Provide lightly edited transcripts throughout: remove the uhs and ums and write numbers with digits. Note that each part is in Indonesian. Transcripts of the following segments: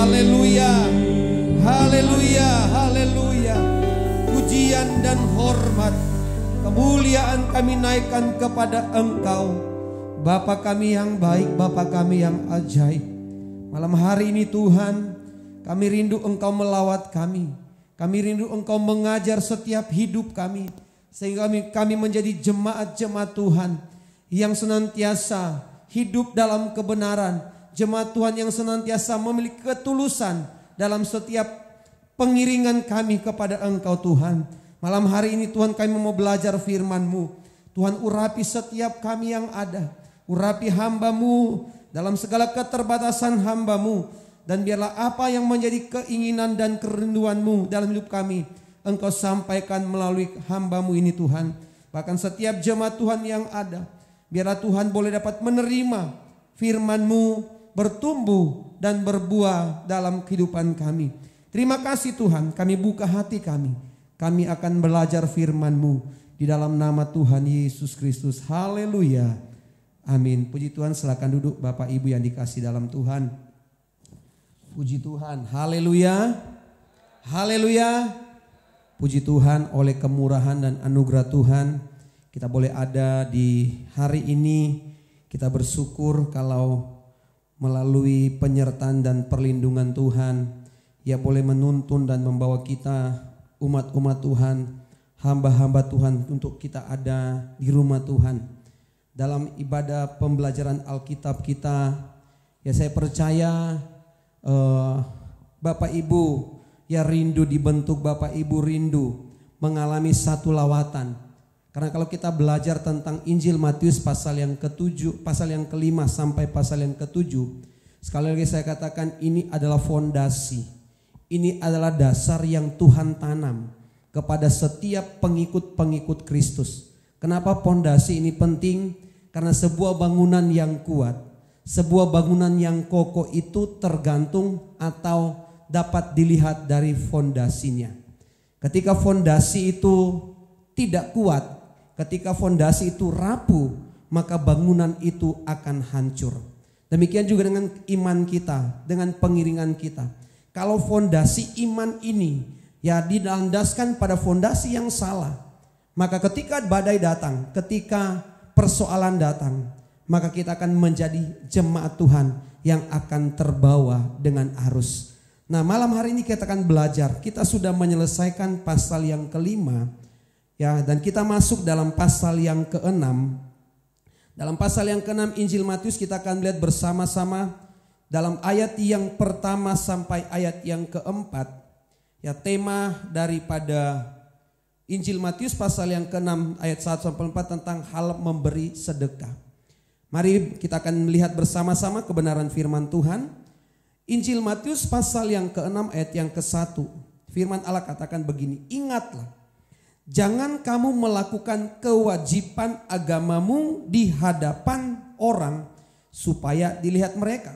Haleluya, haleluya, haleluya. Pujian dan hormat, kemuliaan kami naikkan kepada Engkau, Bapa kami yang baik, Bapa kami yang ajaib. Malam hari ini Tuhan, kami rindu Engkau melawat kami. Kami rindu Engkau mengajar setiap hidup kami, sehingga kami menjadi jemaat-jemaat Tuhan yang senantiasa hidup dalam kebenaran. Jemaat Tuhan yang senantiasa memiliki ketulusan dalam setiap pengiringan kami kepada Engkau Tuhan. Malam hari ini Tuhan, kami mau belajar firman-Mu. Tuhan, urapi setiap kami yang ada. Urapi hamba-Mu dalam segala keterbatasan hamba-Mu. Dan biarlah apa yang menjadi keinginan dan kerinduan-Mu dalam hidup kami, Engkau sampaikan melalui hamba-Mu ini Tuhan. Bahkan setiap jemaat Tuhan yang ada, biarlah Tuhan boleh dapat menerima firman-Mu, bertumbuh dan berbuah dalam kehidupan kami. Terima kasih Tuhan, kami buka hati kami. Kami akan belajar firman-Mu di dalam nama Tuhan Yesus Kristus. Haleluya. Amin. Puji Tuhan, silakan duduk Bapak Ibu yang dikasih dalam Tuhan. Puji Tuhan. Haleluya. Haleluya. Puji Tuhan, oleh kemurahan dan anugerah Tuhan kita boleh ada di hari ini. Kita bersyukur kalau melalui penyertaan dan perlindungan Tuhan, Ia boleh menuntun dan membawa kita umat-umat Tuhan, hamba-hamba Tuhan, untuk kita ada di rumah Tuhan. Dalam ibadah pembelajaran Alkitab kita, ya saya percaya Bapak Ibu ya rindu dibentuk, Bapak Ibu rindu mengalami satu lawatan. Karena kalau kita belajar tentang Injil Matius pasal yang ke-7, pasal yang ke-5 sampai pasal yang ke-7, sekali lagi saya katakan ini adalah fondasi. Ini adalah dasar yang Tuhan tanam kepada setiap pengikut-pengikut Kristus. Kenapa fondasi ini penting? Karena sebuah bangunan yang kuat, sebuah bangunan yang kokoh itu tergantung atau dapat dilihat dari fondasinya. Ketika fondasi itu tidak kuat, ketika fondasi itu rapuh, maka bangunan itu akan hancur. Demikian juga dengan iman kita, dengan pengiringan kita. Kalau fondasi iman ini ya dilandaskan pada fondasi yang salah, maka ketika badai datang, ketika persoalan datang, maka kita akan menjadi jemaat Tuhan yang akan terbawa dengan arus. Nah, malam hari ini kita akan belajar. Kita sudah menyelesaikan pasal yang ke-5. Ya, dan kita masuk dalam pasal yang ke-6. Dalam pasal yang ke-6 Injil Matius kita akan lihat bersama-sama dalam ayat yang pertama sampai ayat yang ke-4. Ya, tema daripada Injil Matius pasal yang ke-6 ayat 1 sampai 4 tentang hal memberi sedekah. Mari kita akan melihat bersama-sama kebenaran firman Tuhan. Injil Matius pasal yang ke-6 ayat yang ke-1. Firman Allah katakan begini, ingatlah, jangan kamu melakukan kewajiban agamamu di hadapan orang supaya dilihat mereka.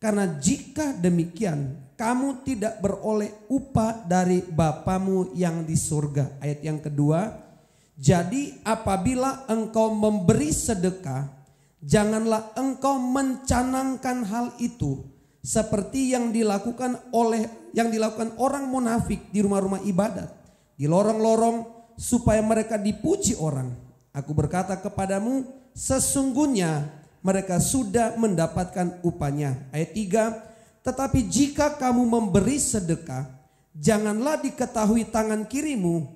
Karena jika demikian kamu tidak beroleh upah dari Bapamu yang di surga. Ayat yang kedua, jadi apabila engkau memberi sedekah, janganlah engkau mencanangkan hal itu seperti yang dilakukan orang munafik di rumah-rumah ibadat, di lorong-lorong, supaya mereka dipuji orang. Aku berkata kepadamu, sesungguhnya mereka sudah mendapatkan upahnya. Ayat 3, tetapi jika kamu memberi sedekah, janganlah diketahui tangan kirimu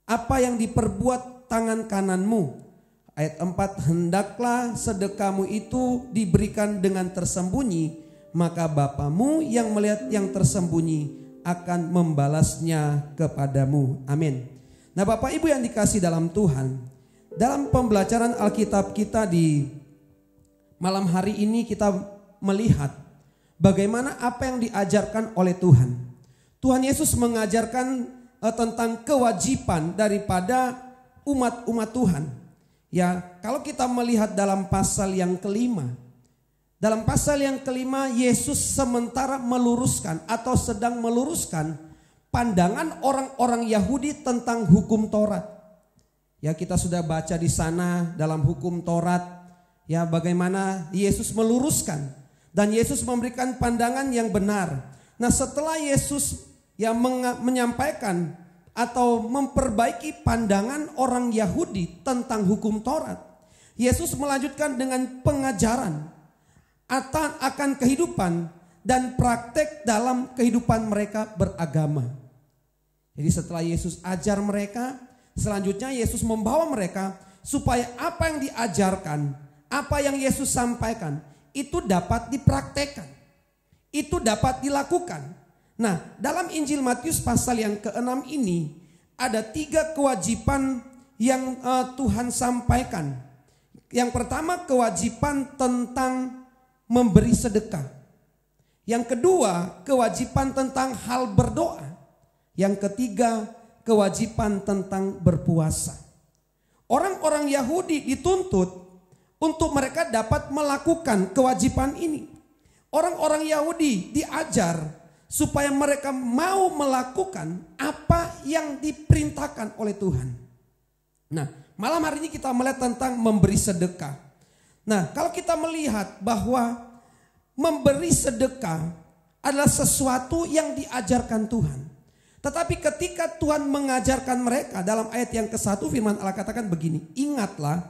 apa yang diperbuat tangan kananmu. Ayat 4, hendaklah sedekahmu itu diberikan dengan tersembunyi, maka Bapamu yang melihat yang tersembunyi akan membalasnya kepadamu. Amin. Nah, Bapak Ibu yang dikasih dalam Tuhan, dalam pembelajaran Alkitab kita di malam hari ini kita melihat bagaimana apa yang diajarkan oleh Tuhan. Tuhan Yesus mengajarkan tentang kewajiban daripada umat-umat Tuhan. Ya, kalau kita melihat dalam pasal yang ke-5, dalam pasal yang ke-5 Yesus sementara meluruskan atau sedang meluruskan pandangan orang-orang Yahudi tentang hukum Taurat. Ya, kita sudah baca di sana dalam hukum Taurat ya bagaimana Yesus meluruskan Dan Yesus memberikan pandangan yang benar. Nah, setelah Yesus yang menyampaikan atau memperbaiki pandangan orang Yahudi tentang hukum Taurat, Yesus melanjutkan dengan pengajaran akan kehidupan dan praktek dalam kehidupan mereka beragama. Jadi setelah Yesus ajar mereka, selanjutnya Yesus membawa mereka supaya apa yang diajarkan, apa yang Yesus sampaikan itu dapat dipraktekkan, itu dapat dilakukan. Nah, dalam Injil Matius pasal yang ke-6 ini ada 3 kewajiban yang Tuhan sampaikan. Yang pertama, kewajiban tentang memberi sedekah. Yang kedua, kewajiban tentang hal berdoa. Yang ketiga, kewajiban tentang berpuasa. Orang-orang Yahudi dituntut untuk mereka dapat melakukan kewajiban ini. Orang-orang Yahudi diajar supaya mereka mau melakukan apa yang diperintahkan oleh Tuhan. Nah, malam hari ini kita melihat tentang memberi sedekah. Nah, kalau kita melihat bahwa memberi sedekah adalah sesuatu yang diajarkan Tuhan. Tetapi ketika Tuhan mengajarkan mereka dalam ayat yang ke-1 firman Allah katakan begini, ingatlah,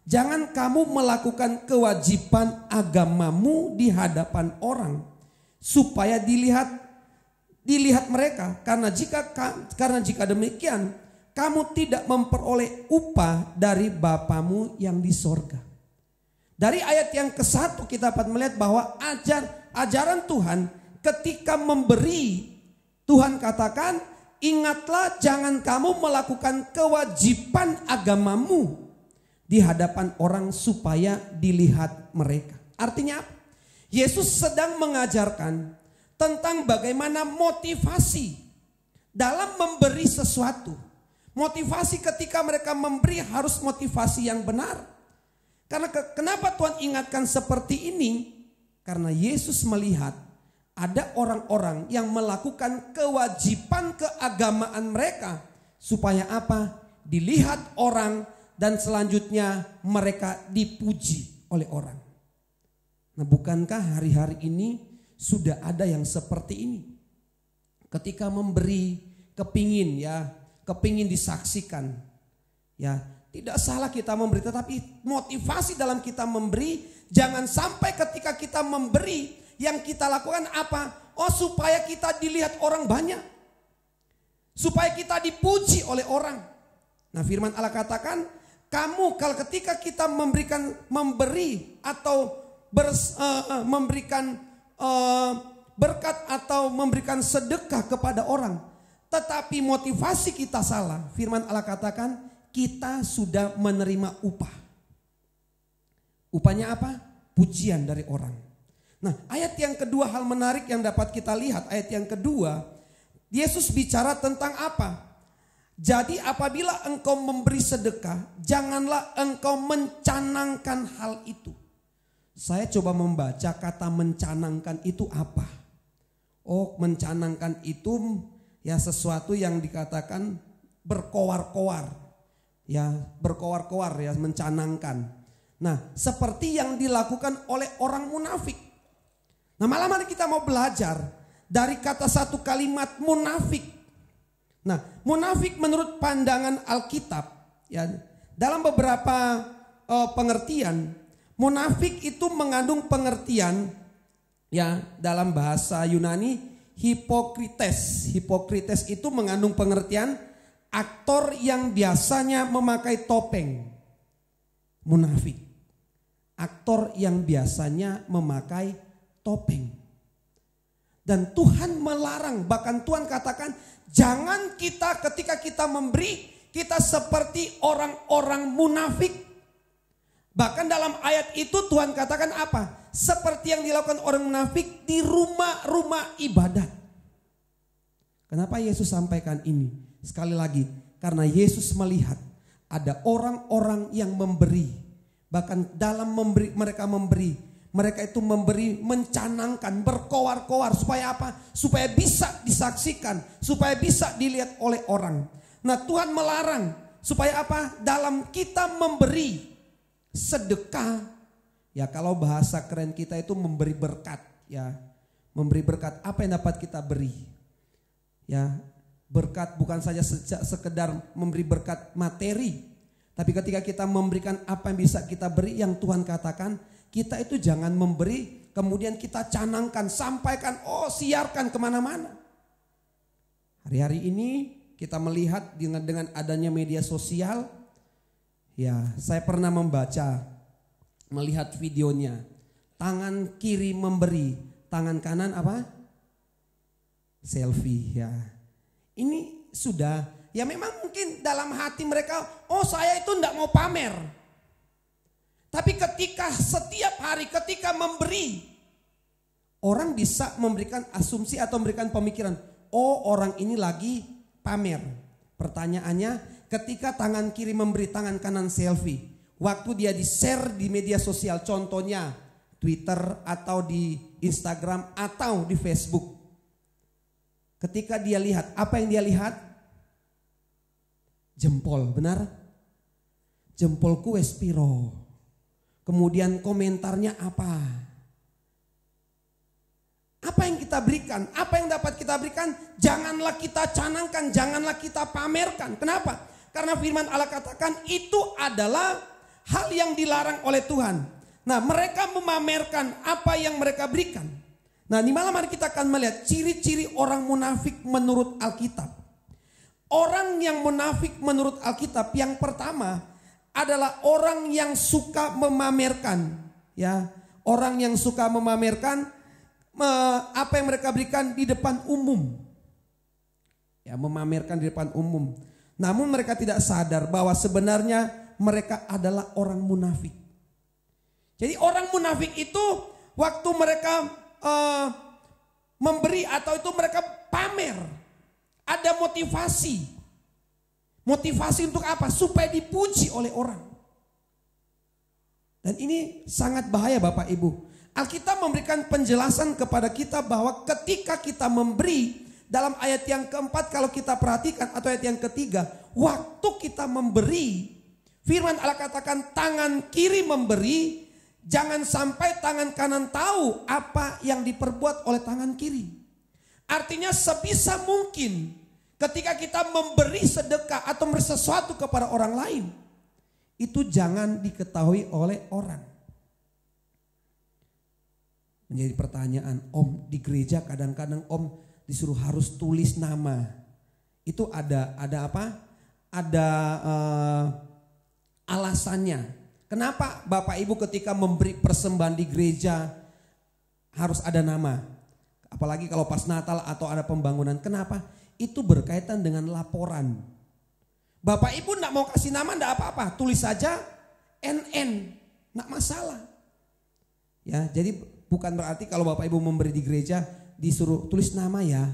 jangan kamu melakukan kewajiban agamamu di hadapan orang supaya dilihat mereka, karena jika demikian kamu tidak memperoleh upah dari Bapamu yang di sorga. Dari ayat yang ke-1 kita dapat melihat bahwa ajaran Tuhan ketika memberi, Tuhan katakan, ingatlah jangan kamu melakukan kewajiban agamamu di hadapan orang supaya dilihat mereka. Artinya apa? Yesus sedang mengajarkan tentang bagaimana motivasi dalam memberi sesuatu. Motivasi ketika mereka memberi harus motivasi yang benar. Karena kenapa Tuhan ingatkan seperti ini? Karena Yesus melihat ada orang-orang yang melakukan kewajiban keagamaan mereka supaya apa? Dilihat orang dan selanjutnya mereka dipuji oleh orang. Nah, bukankah hari-hari ini sudah ada yang seperti ini? Ketika memberi kepingin disaksikan. Ya, tidak salah kita memberi, tetapi motivasi dalam kita memberi jangan sampai ketika kita memberi yang kita lakukan apa? Oh, supaya kita dilihat orang banyak. Supaya kita dipuji oleh orang. Nah, firman Allah katakan, kamu kalau ketika kita memberi atau memberikan berkat atau memberikan sedekah kepada orang, tetapi motivasi kita salah, firman Allah katakan kita sudah menerima upah. Upahnya apa? Pujian dari orang. Nah, ayat yang kedua, hal menarik yang dapat kita lihat, ayat yang kedua, Yesus bicara tentang apa? Jadi apabila engkau memberi sedekah, janganlah engkau mencanangkan hal itu. Saya coba membaca kata mencanangkan itu apa? Oh, mencanangkan itu ya sesuatu yang dikatakan berkoar-koar. Ya, berkoar-koar ya, mencanangkan. Nah, seperti yang dilakukan oleh orang munafik. Nah, malam hari kita mau belajar dari kata satu kalimat munafik. Nah, munafik menurut pandangan Alkitab ya, dalam beberapa pengertian, munafik itu mengandung pengertian ya, dalam bahasa Yunani hipokrites. Hipokrites itu mengandung pengertian aktor yang biasanya memakai topeng. Munafik. Aktor yang biasanya memakai topeng. Dan Tuhan melarang, bahkan Tuhan katakan jangan kita ketika kita memberi, kita seperti orang-orang munafik. Bahkan dalam ayat itu Tuhan katakan apa? Seperti yang dilakukan orang munafik di rumah-rumah ibadat. Kenapa Yesus sampaikan ini? Sekali lagi, karena Yesus melihat ada orang-orang yang memberi. Bahkan dalam mereka itu memberi mencanangkan, berkoar-koar supaya apa? Supaya bisa disaksikan, supaya bisa dilihat oleh orang. Nah, Tuhan melarang supaya apa? Dalam kita memberi sedekah, Ya, kalau bahasa keren kita itu memberi berkat, ya. Memberi berkat, apa yang dapat kita beri? Ya, berkat bukan saja sekedar memberi berkat materi, tapi ketika kita memberikan apa yang bisa kita beri, yang Tuhan katakan, kita itu jangan memberi kemudian kita canangkan, sampaikan, siarkan kemana-mana. Hari-hari ini kita melihat dengan adanya media sosial, ya, saya pernah melihat videonya, tangan kiri memberi, tangan kanan apa? Selfie, ya. Ini sudah, ya memang mungkin dalam hati mereka, saya itu enggak mau pamer. Tapi ketika setiap hari ketika memberi, orang bisa memberikan asumsi atau memberikan pemikiran, orang ini lagi pamer. Pertanyaannya, ketika tangan kiri memberi, tangan kanan selfie, waktu dia di-share di media sosial, contohnya Twitter atau di Instagram atau di Facebook. Ketika dia lihat, apa yang dia lihat? Jempol, benar? Jempolku wes piro. Kemudian komentarnya apa? Apa yang kita berikan? Apa yang dapat kita berikan? Janganlah kita canangkan, janganlah kita pamerkan. Kenapa? Karena firman Allah katakan itu adalah hal yang dilarang oleh Tuhan. Nah, mereka memamerkan apa yang mereka berikan. Nah, di malam hari kita akan melihat ciri-ciri orang munafik menurut Alkitab. Orang yang munafik menurut Alkitab yang pertama adalah orang yang suka memamerkan, ya. Orang yang suka memamerkan apa yang mereka berikan di depan umum. Ya, memamerkan di depan umum. Namun mereka tidak sadar bahwa sebenarnya mereka adalah orang munafik. Jadi orang munafik itu waktu mereka memberi atau itu mereka pamer, ada motivasi. Motivasi untuk apa? Supaya dipuji oleh orang. Dan ini sangat bahaya Bapak Ibu. Alkitab memberikan penjelasan kepada kita bahwa ketika kita memberi, dalam ayat yang keempat kalau kita perhatikan atau ayat yang ketiga, waktu kita memberi, firman Allah katakan tangan kiri memberi, jangan sampai tangan kanan tahu apa yang diperbuat oleh tangan kiri. Artinya sebisa mungkin ketika kita memberi sedekah atau memberi sesuatu kepada orang lain, itu jangan diketahui oleh orang. Menjadi pertanyaan, Om, di gereja kadang-kadang Om disuruh harus tulis nama. Itu ada apa? Ada alasannya. Kenapa Bapak Ibu ketika memberi persembahan di gereja harus ada nama? Apalagi kalau pas Natal atau ada pembangunan. Kenapa? Itu berkaitan dengan laporan. Bapak Ibu enggak mau kasih nama enggak apa-apa, tulis saja NN, enggak masalah. Ya, jadi bukan berarti kalau Bapak Ibu memberi di gereja disuruh tulis nama ya.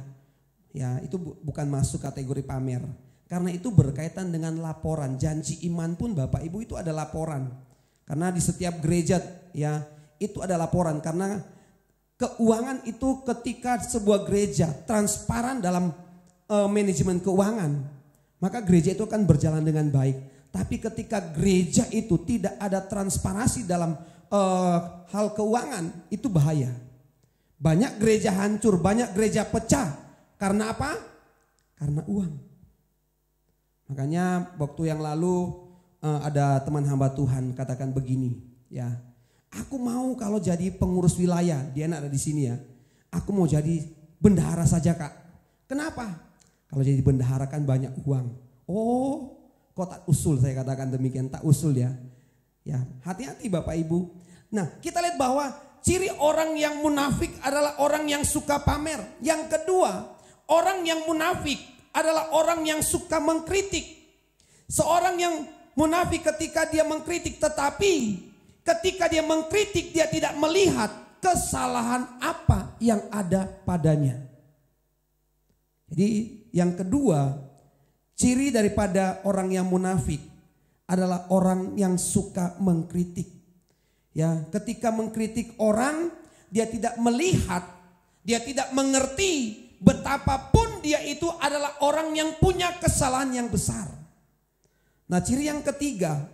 Ya, itu bukan masuk kategori pamer. Karena itu berkaitan dengan laporan. Janji iman pun Bapak Ibu itu ada laporan. Karena di setiap gereja ya, itu ada laporan karena keuangan itu ketika sebuah gereja transparan dalam manajemen keuangan, maka gereja itu akan berjalan dengan baik. Tapi ketika gereja itu tidak ada transparansi dalam hal keuangan, itu bahaya. Banyak gereja hancur, banyak gereja pecah. Karena apa? Karena uang. Makanya waktu yang lalu ada teman hamba Tuhan katakan begini, ya, aku mau kalau jadi pengurus wilayah, dia ada di sini ya, aku mau jadi bendahara saja Kak. Kenapa? Kalau jadi bendahara kan banyak uang. Kok tak usul, saya katakan demikian, tak usul ya. Ya, hati-hati Bapak Ibu. Nah, kita lihat bahwa ciri orang yang munafik adalah orang yang suka pamer. Yang kedua, orang yang munafik adalah orang yang suka mengkritik. Seorang yang munafik ketika dia mengkritik, tetapi ketika dia mengkritik dia tidak melihat kesalahan apa yang ada padanya. Jadi yang kedua, ciri daripada orang yang munafik adalah orang yang suka mengkritik. Ya, ketika mengkritik orang, dia tidak melihat, dia tidak mengerti betapapun dia itu adalah orang yang punya kesalahan yang besar. Nah, ciri yang ketiga,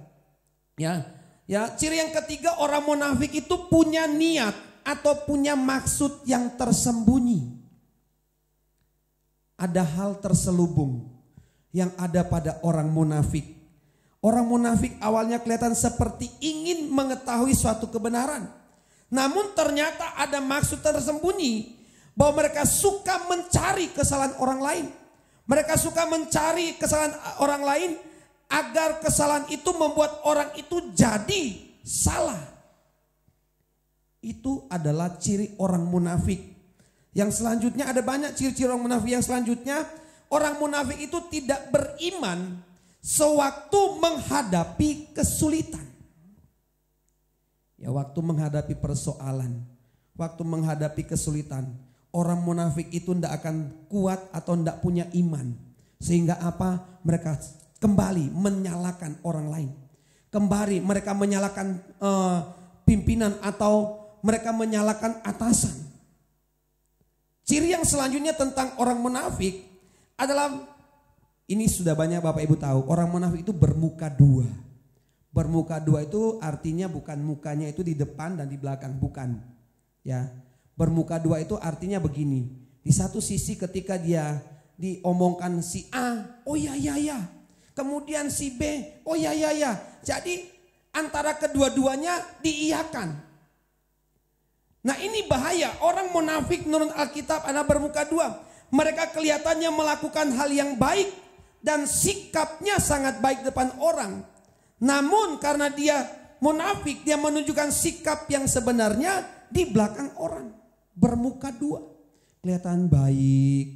ya, Ya, ciri yang ketiga, orang munafik itu punya niat atau punya maksud yang tersembunyi. Ada hal terselubung yang ada pada orang munafik. Orang munafik awalnya kelihatan seperti ingin mengetahui suatu kebenaran. Namun ternyata ada maksud tersembunyi bahwa mereka suka mencari kesalahan orang lain. Mereka suka mencari kesalahan orang lain agar kesalahan itu membuat orang itu jadi salah. Itu adalah ciri orang munafik. Yang selanjutnya ada banyak ciri-ciri orang munafik. Yang selanjutnya, orang munafik itu tidak beriman sewaktu menghadapi kesulitan. Ya, waktu menghadapi persoalan, waktu menghadapi kesulitan, orang munafik itu tidak akan kuat atau tidak punya iman. Sehingga apa? Mereka kembali menyalahkan orang lain. Kembali mereka menyalahkan pimpinan atau mereka menyalahkan atasan. Ciri yang selanjutnya tentang orang munafik adalah, ini sudah banyak Bapak Ibu tahu, orang munafik itu bermuka dua. Bermuka dua itu artinya bukan mukanya itu di depan dan di belakang, bukan. Ya, bermuka dua itu artinya begini. Di satu sisi ketika dia diomongkan si A, oh ya ya ya. Kemudian si B, oh ya ya ya. Jadi antara kedua-duanya diiyakan. Nah, ini bahaya. Orang munafik menurut Alkitab ada bermuka dua. Mereka kelihatannya melakukan hal yang baik dan sikapnya sangat baik depan orang. Namun karena dia munafik, dia menunjukkan sikap yang sebenarnya di belakang orang. Bermuka dua. Kelihatan baik,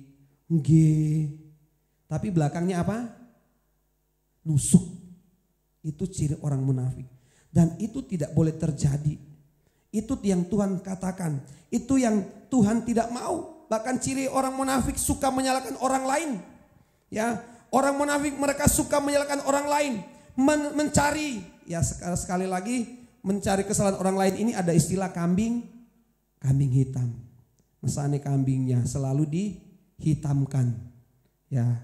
tapi belakangnya apa? Nusuk. Itu ciri orang munafik. Dan itu tidak boleh terjadi. Itu yang Tuhan katakan. Itu yang Tuhan tidak mau. Bahkan ciri orang munafik suka menyalahkan orang lain. Ya, orang munafik mereka suka menyalahkan orang lain. Mencari, ya sekali lagi, mencari kesalahan orang lain. Ini ada istilah kambing hitam. Masane kambingnya selalu dihitamkan. Ya,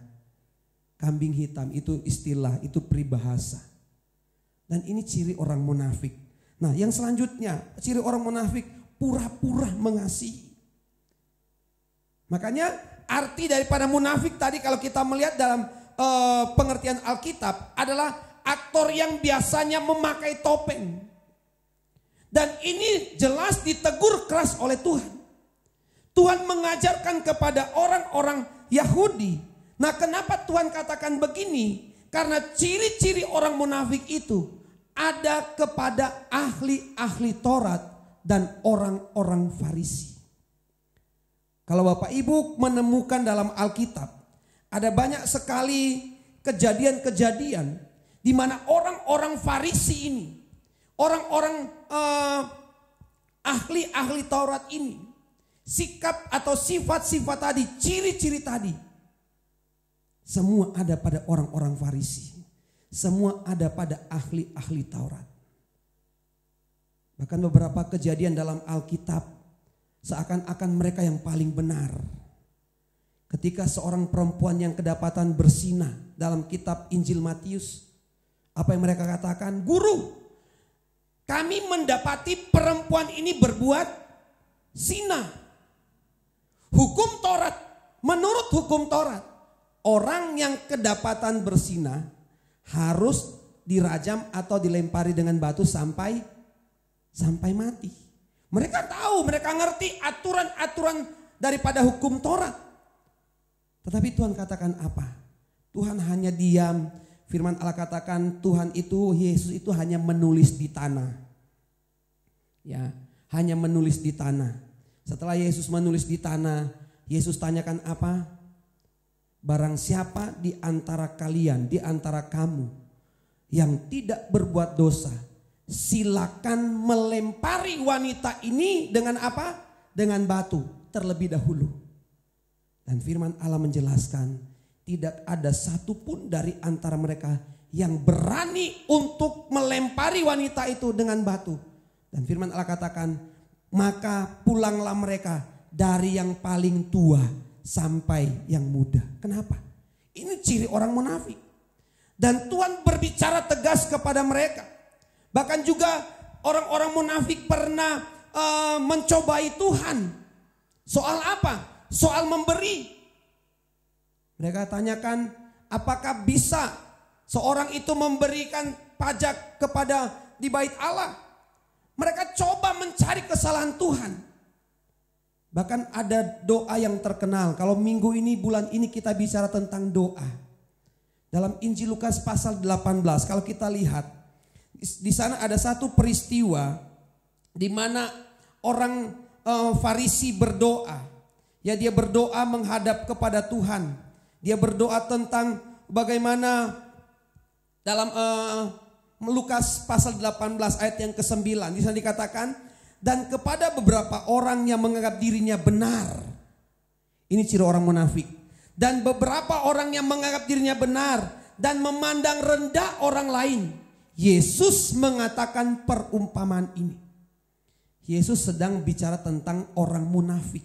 kambing hitam itu istilah, itu peribahasa. Dan ini ciri orang munafik. Nah, yang selanjutnya, ciri orang munafik pura-pura mengasihi. Makanya arti daripada munafik tadi kalau kita melihat dalam pengertian Alkitab adalah aktor yang biasanya memakai topeng. Dan ini jelas ditegur keras oleh Tuhan. Tuhan mengajarkan kepada orang-orang Yahudi. Nah, kenapa Tuhan katakan begini? Karena ciri-ciri orang munafik itu ada kepada ahli-ahli Taurat dan orang-orang Farisi. Kalau Bapak Ibu menemukan dalam Alkitab, ada banyak sekali kejadian-kejadian di mana orang-orang Farisi ini, orang-orang ahli-ahli Taurat ini, sikap atau sifat-sifat tadi, ciri-ciri tadi, semua ada pada orang-orang Farisi. Semua ada pada ahli-ahli Taurat. Bahkan beberapa kejadian dalam Alkitab seakan-akan mereka yang paling benar. Ketika seorang perempuan yang kedapatan berzina dalam kitab Injil Matius, apa yang mereka katakan? Guru, kami mendapati perempuan ini berbuat zina. Hukum Taurat, menurut hukum Taurat, orang yang kedapatan berzina harus dirajam atau dilempari dengan batu sampai mati. Mereka tahu, mereka ngerti aturan-aturan daripada hukum Taurat. Tetapi Tuhan katakan apa? Tuhan hanya diam. Firman Allah katakan Tuhan itu, Yesus itu hanya menulis di tanah. Ya, hanya menulis di tanah. Setelah Yesus menulis di tanah, Yesus tanyakan apa? Barang siapa di antara kalian, di antara kamu yang tidak berbuat dosa, silakan melempari wanita ini dengan apa? Dengan batu terlebih dahulu. Dan firman Allah menjelaskan, tidak ada satupun dari antara mereka yang berani untuk melempari wanita itu dengan batu. Dan firman Allah katakan, maka pulanglah mereka dari yang paling tua sampai yang muda. Kenapa? Ini ciri orang munafik. Dan Tuhan berbicara tegas kepada mereka Bahkan juga orang-orang munafik pernah mencobai Tuhan. Soal apa? Soal memberi. Mereka tanyakan, apakah bisa seorang itu memberikan pajak kepada di bait Allah? Mereka coba mencari kesalahan Tuhan. Bahkan ada doa yang terkenal. Kalau minggu ini, bulan ini kita bicara tentang doa. Dalam Injil Lukas pasal 18, kalau kita lihat, di sana ada satu peristiwa di mana orang Farisi berdoa. Ya, dia berdoa menghadap kepada Tuhan. Dia berdoa tentang bagaimana dalam Lukas pasal 18 ayat yang ke-9. Di sana dikatakan, dan kepada beberapa orang yang menganggap dirinya benar. Ini ciri orang munafik. Dan beberapa orang yang menganggap dirinya benar dan memandang rendah orang lain. Yesus mengatakan perumpamaan ini. Yesus sedang bicara tentang orang munafik.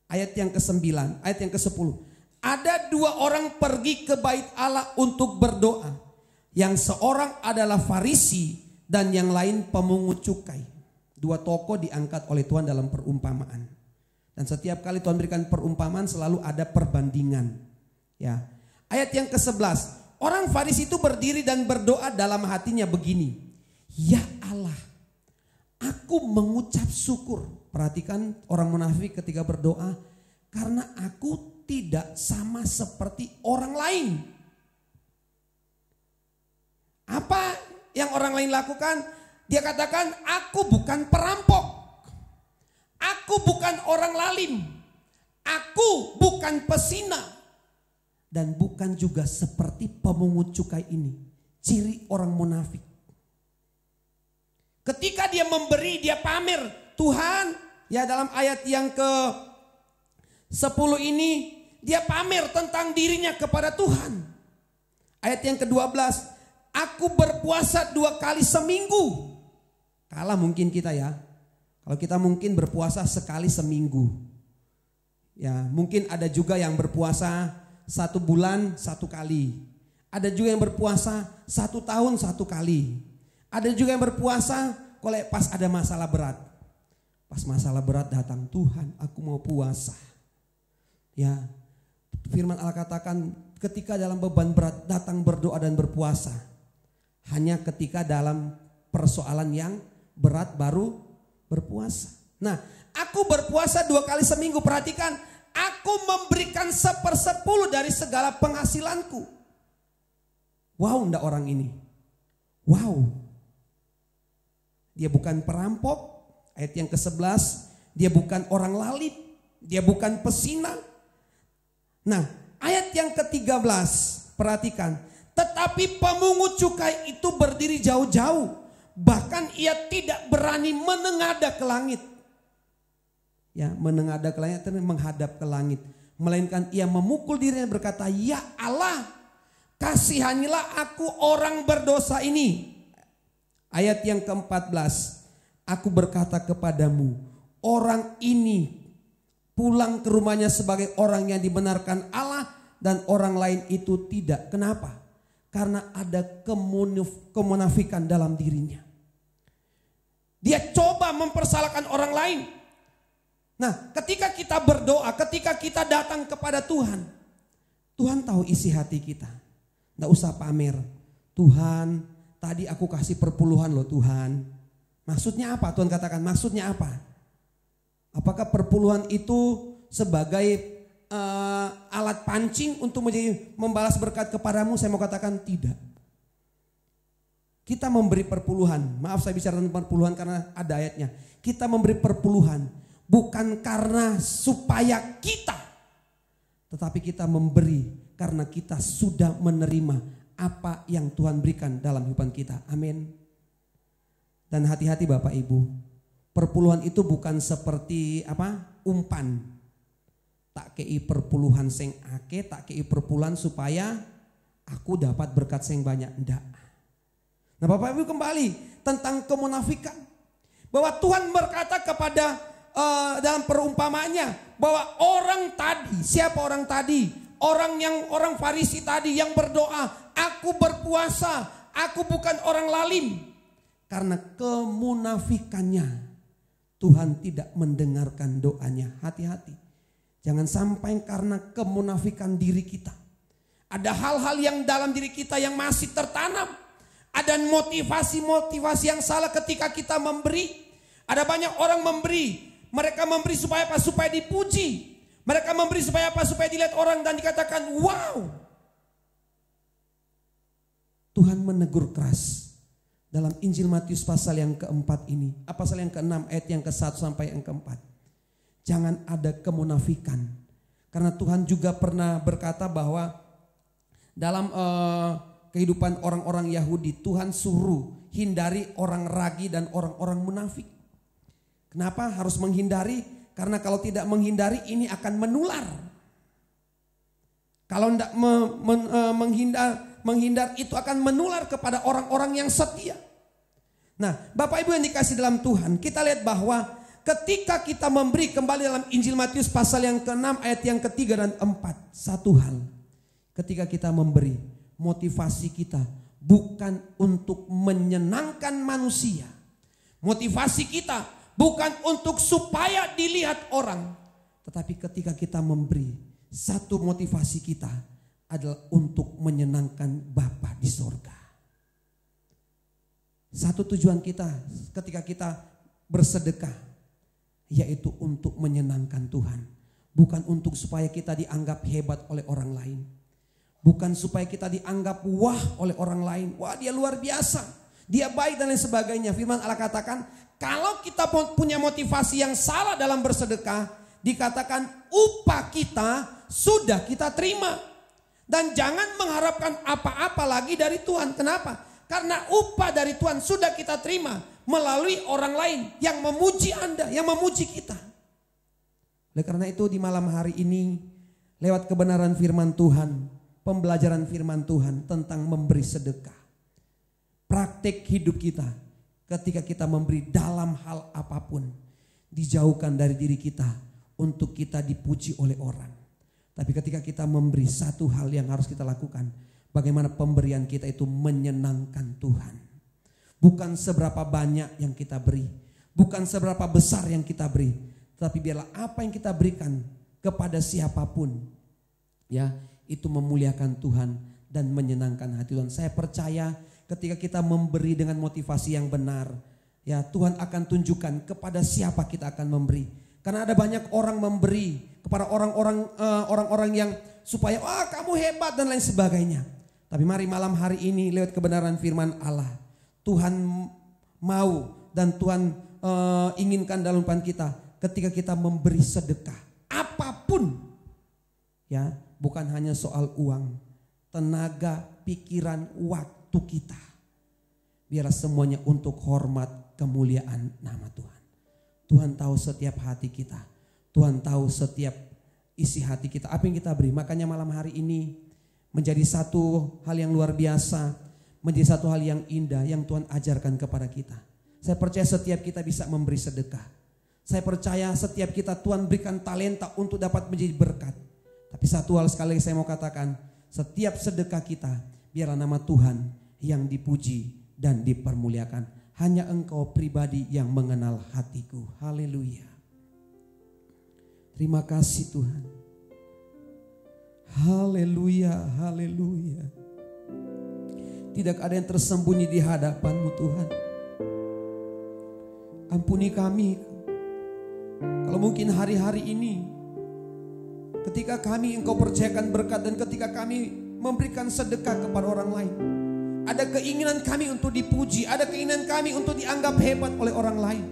Ayat yang ke-9, ayat yang ke-10. Ada dua orang pergi ke bait Allah untuk berdoa. Yang seorang adalah Farisi dan yang lain pemungut cukai. Dua tokoh diangkat oleh Tuhan dalam perumpamaan. Dan setiap kali Tuhan berikan perumpamaan selalu ada perbandingan. Ya. Ayat yang ke-11. Orang Farisi itu berdiri dan berdoa dalam hatinya begini. Ya Allah, aku mengucap syukur. Perhatikan orang munafik ketika berdoa. Karena aku tidak sama seperti orang lain. Apa yang orang lain lakukan? Dia katakan, aku bukan perampok. Aku bukan orang lalim. Aku bukan pesina. Dan bukan juga seperti pemungut cukai ini. Ciri orang munafik. Ketika dia memberi, dia pamer. Tuhan, ya dalam ayat yang ke-10 ini, dia pamer tentang dirinya kepada Tuhan. Ayat yang ke-12, aku berpuasa 2 kali seminggu. Kalah mungkin kita ya. Kalau kita mungkin berpuasa sekali seminggu. Ya, mungkin ada juga yang berpuasa 1 bulan 1 kali. Ada juga yang berpuasa 1 tahun 1 kali. Ada juga yang berpuasa kalau pas ada masalah berat. Pas masalah berat datang, Tuhan, aku mau puasa. Ya, firman Allah katakan ketika dalam beban berat datang berdoa dan berpuasa. Hanya ketika dalam persoalan yang berat baru berpuasa. Nah, aku berpuasa 2 kali seminggu. Perhatikan, aku memberikan 1/10 dari segala penghasilanku. Wow, enggak orang ini. Wow. Dia bukan perampok. Ayat yang ke-11, dia bukan orang lalim. Dia bukan pesina. Nah, ayat yang ke-13, perhatikan. Tetapi pemungut cukai itu berdiri jauh-jauh. Bahkan ia tidak berani menengadah ke langit. Ya, menengadah ke langit itu menghadap ke langit. Melainkan ia memukul dirinya berkata, ya Allah, kasihanilah aku orang berdosa ini. Ayat yang ke-14, aku berkata kepadamu, orang ini pulang ke rumahnya sebagai orang yang dibenarkan Allah dan orang lain itu tidak. Kenapa? Karena ada kemunafikan dalam dirinya. Dia coba mempersalahkan orang lain. Nah, ketika kita berdoa, ketika kita datang kepada Tuhan, Tuhan tahu isi hati kita. Nggak usah pamer. Tuhan, tadi aku kasih perpuluhan loh Tuhan. Maksudnya apa? Tuhan katakan, maksudnya apa? Apakah perpuluhan itu sebagai alat pancing untuk membalas berkat kepadamu? Saya mau katakan tidak. Kita memberi perpuluhan. Maaf saya bicara tentang perpuluhan karena ada ayatnya. Kita memberi perpuluhan bukan karena supaya kita. Tetapi kita memberi karena kita sudah menerima apa yang Tuhan berikan dalam kehidupan kita. Amin. Dan hati-hati Bapak Ibu. Perpuluhan itu bukan seperti umpan. Tak kei perpuluhan sing ake, tak kei perpuluhan supaya aku dapat berkat sing banyak. Enggak. Nah Bapak Ibu kembali tentang kemunafikan. Bahwa Tuhan berkata kepada dalam perumpamaannya. Bahwa orang tadi, siapa orang tadi? Orang Farisi tadi yang berdoa. Aku berpuasa, aku bukan orang lalim. karena kemunafikannya Tuhan tidak mendengarkan doanya. Hati-hati. Jangan sampai karena kemunafikan diri kita. Ada hal-hal yang dalam diri kita yang masih tertanam. Ada motivasi-motivasi yang salah ketika kita memberi. Ada banyak orang memberi. Mereka memberi supaya apa? Supaya dipuji. Mereka memberi supaya apa? Supaya dilihat orang dan dikatakan wow. Tuhan menegur keras dalam Injil Matius pasal yang keempat ini. Pasal yang ke-6 ayat yang ke-1 sampai yang ke-4. Jangan ada kemunafikan. Karena Tuhan juga pernah berkata bahwa dalam kehidupan orang-orang Yahudi, Tuhan suruh hindari orang ragi dan orang-orang munafik. Kenapa harus menghindari? Karena kalau tidak menghindari ini akan menular. Kalau tidak menghindar itu akan menular kepada orang-orang yang setia. Nah, Bapak Ibu yang dikasih dalam Tuhan, kita lihat bahwa ketika kita memberi, kembali dalam Injil Matius pasal yang ke-6 ayat yang ke-3 dan 4. Satu hal, ketika kita memberi, motivasi kita bukan untuk menyenangkan manusia. Motivasi kita bukan untuk supaya dilihat orang. Tetapi ketika kita memberi, satu motivasi kita adalah untuk menyenangkan Bapa di sorga. Satu tujuan kita ketika kita bersedekah, yaitu untuk menyenangkan Tuhan. Bukan untuk supaya kita dianggap hebat oleh orang lain. Bukan supaya kita dianggap wah oleh orang lain. Wah, dia luar biasa, dia baik dan lain sebagainya. Firman Allah katakan, kalau kita punya motivasi yang salah dalam bersedekah, dikatakan upah kita sudah kita terima. Dan jangan mengharapkan apa-apa lagi dari Tuhan. Kenapa? Karena upah dari Tuhan sudah kita terima melalui orang lain yang memuji Anda, yang memuji kita. Oleh karena itu di malam hari ini, lewat kebenaran firman Tuhan, pembelajaran firman Tuhan tentang memberi sedekah. Praktek hidup kita ketika kita memberi dalam hal apapun, dijauhkan dari diri kita untuk kita dipuji oleh orang. Tapi ketika kita memberi, satu hal yang harus kita lakukan, bagaimana pemberian kita itu menyenangkan Tuhan. Bukan seberapa banyak yang kita beri, bukan seberapa besar yang kita beri, tapi biarlah apa yang kita berikan kepada siapapun, ya, itu memuliakan Tuhan dan menyenangkan hati Tuhan. Saya percaya ketika kita memberi dengan motivasi yang benar, ya, Tuhan akan tunjukkan kepada siapa kita akan memberi. Karena ada banyak orang memberi kepada orang-orang yang supaya wah kamu hebat dan lain sebagainya. Tapi mari malam hari ini lewat kebenaran firman Allah, Tuhan mau dan Tuhan inginkan dalam kehidupan kita ketika kita memberi sedekah apapun, ya, bukan hanya soal uang, tenaga, pikiran, waktu kita. Biarlah semuanya untuk hormat kemuliaan nama Tuhan. Tuhan tahu setiap hati kita. Tuhan tahu setiap isi hati kita. Apa yang kita beri. Makanya malam hari ini menjadi satu hal yang luar biasa. Menjadi satu hal yang indah yang Tuhan ajarkan kepada kita. Saya percaya setiap kita bisa memberi sedekah. Saya percaya setiap kita Tuhan berikan talenta untuk dapat menjadi berkat. Tapi satu hal sekali lagi saya mau katakan. Setiap sedekah kita biarlah nama Tuhan yang dipuji dan dipermuliakan. Hanya Engkau pribadi yang mengenal hatiku. Haleluya. Terima kasih Tuhan. Haleluya, haleluya. Tidak ada yang tersembunyi di hadapan-Mu Tuhan. Ampuni kami. Kalau mungkin hari-hari ini, ketika kami Engkau percayakan berkat dan ketika kami memberikan sedekah kepada orang lain, ada keinginan kami untuk dipuji, ada keinginan kami untuk dianggap hebat oleh orang lain.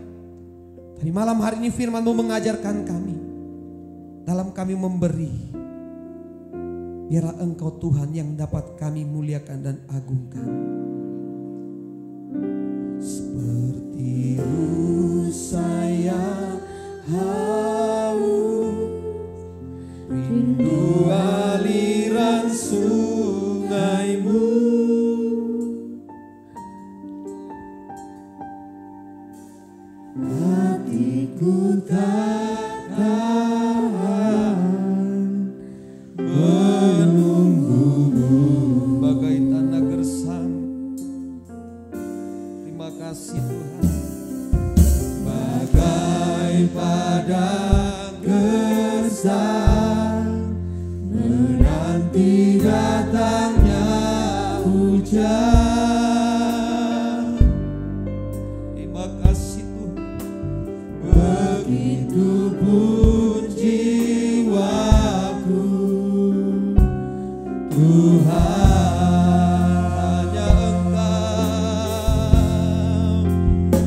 Tapi malam hari ini firman-Mu mengajarkan kami, dalam kami memberi, biarlah Engkau Tuhan yang dapat kami muliakan dan agungkan. Seperti saya haus, rindu aliran sungai-Mu. Hatiku tak tahan menunggu-Mu bagai tanah gersang. bosan menanti datangnya hujan. Terima kasih Tuhan. Begitu pun jiwaku, Tuhan,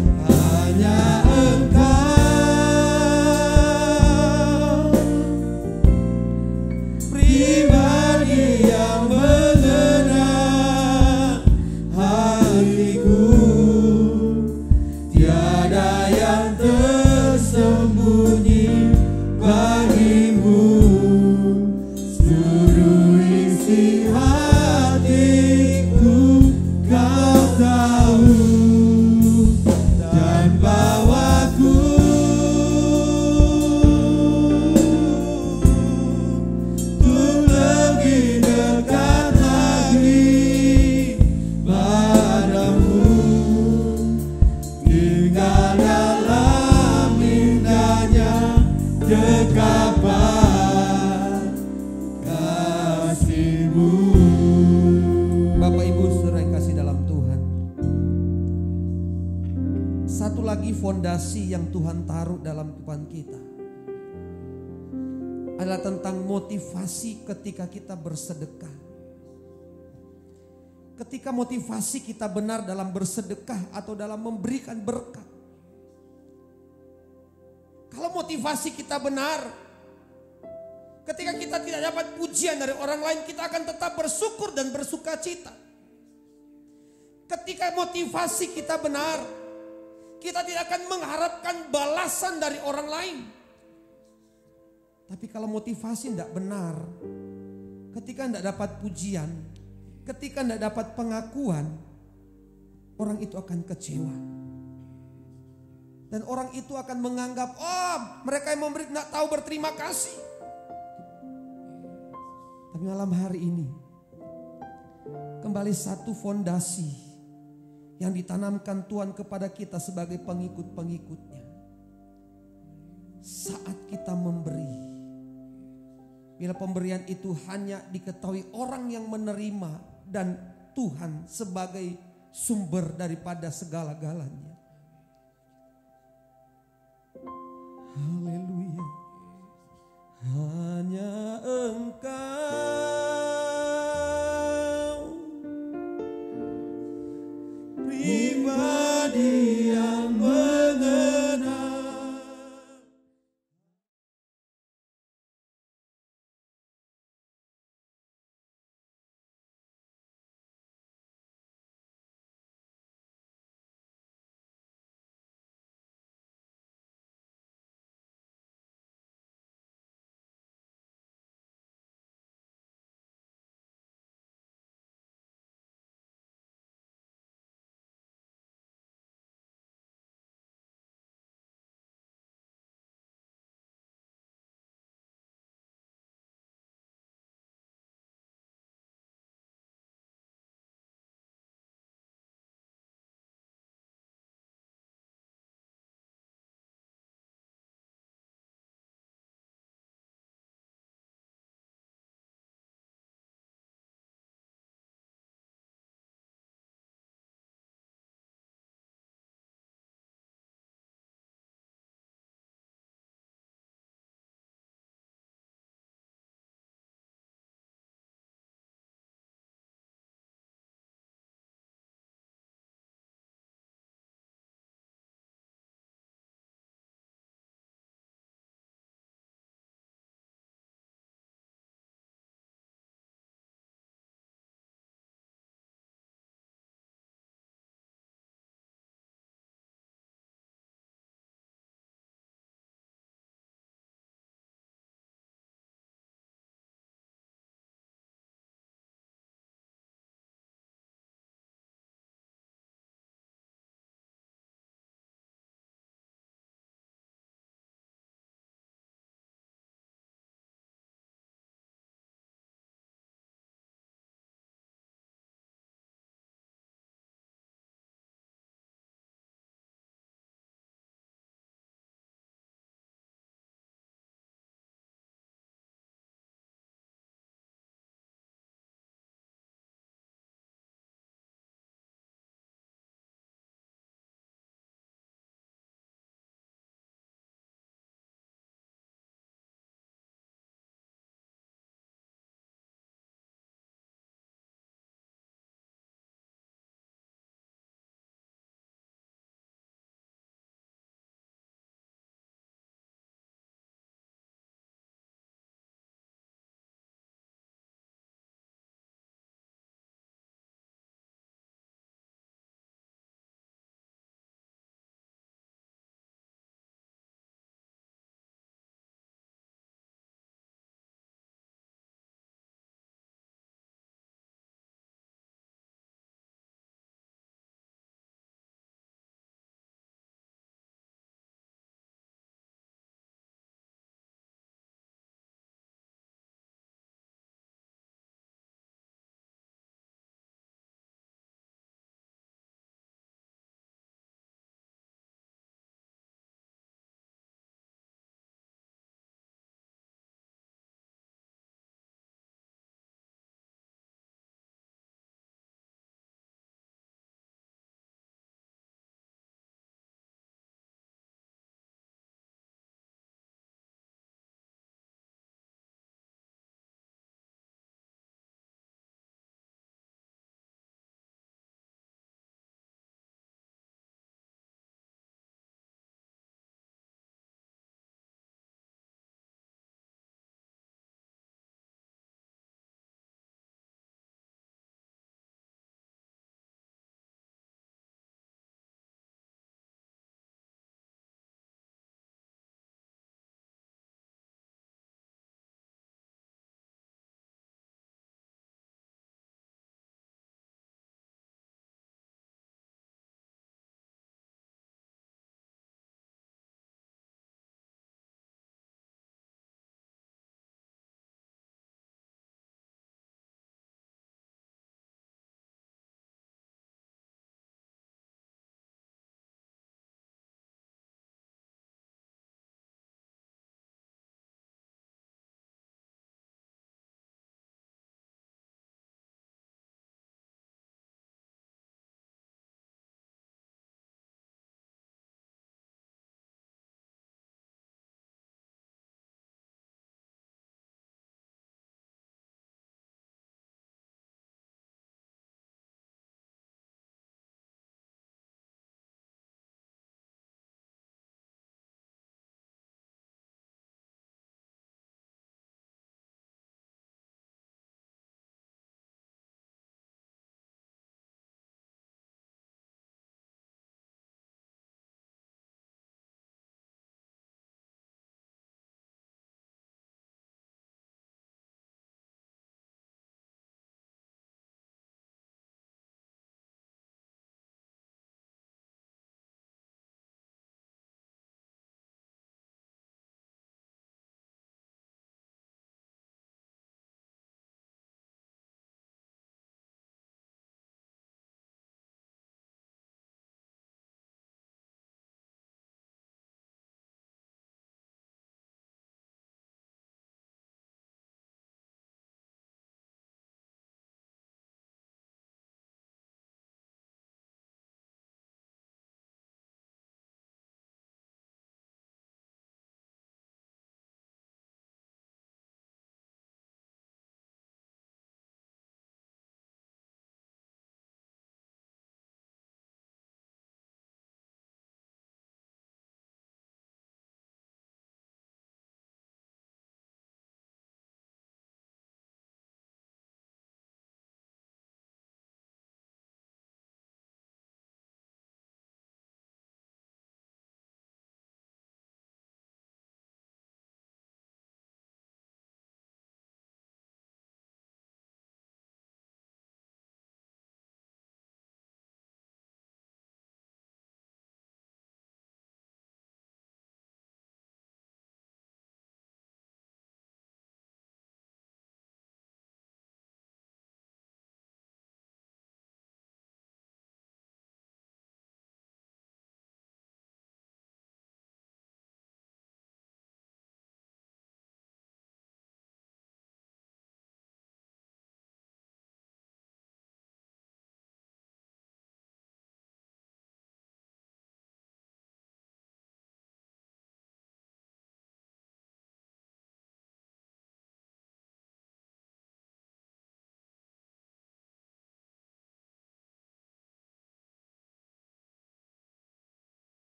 hanya Engkau pribadi yang mengenal hatiku. Tiada yang tersembunyi bagimu, seluruh isi hatiku Kau tahu, dan bawaku untuk lebih dekat lagi padamu, tinggal dalam indahnya dekapan kasih-Mu. Bapak Ibu saudara yang kasih dalam Tuhan, satu lagi fondasi yang Tuhan taruh dalam kehidupan kita adalah tentang motivasi ketika kita bersedekah. Ketika motivasi kita benar dalam bersedekah atau dalam memberikan berkat. Kalau motivasi kita benar, ketika kita tidak dapat pujian dari orang lain, kita akan tetap bersyukur dan bersuka cita. Ketika motivasi kita benar, kita tidak akan mengharapkan balasan dari orang lain. Tapi kalau motivasi tidak benar, ketika tidak dapat pujian, ketika tidak dapat pengakuan, orang itu akan kecewa. Dan orang itu akan menganggap, oh mereka yang memberi tidak tahu berterima kasih. Tapi malam hari ini, kembali satu fondasi yang ditanamkan Tuhan kepada kita sebagai pengikut-pengikutnya. Saat kita memberi, bila pemberian itu hanya diketahui orang yang menerima dan Tuhan sebagai sumber daripada segala-galanya. Haleluya.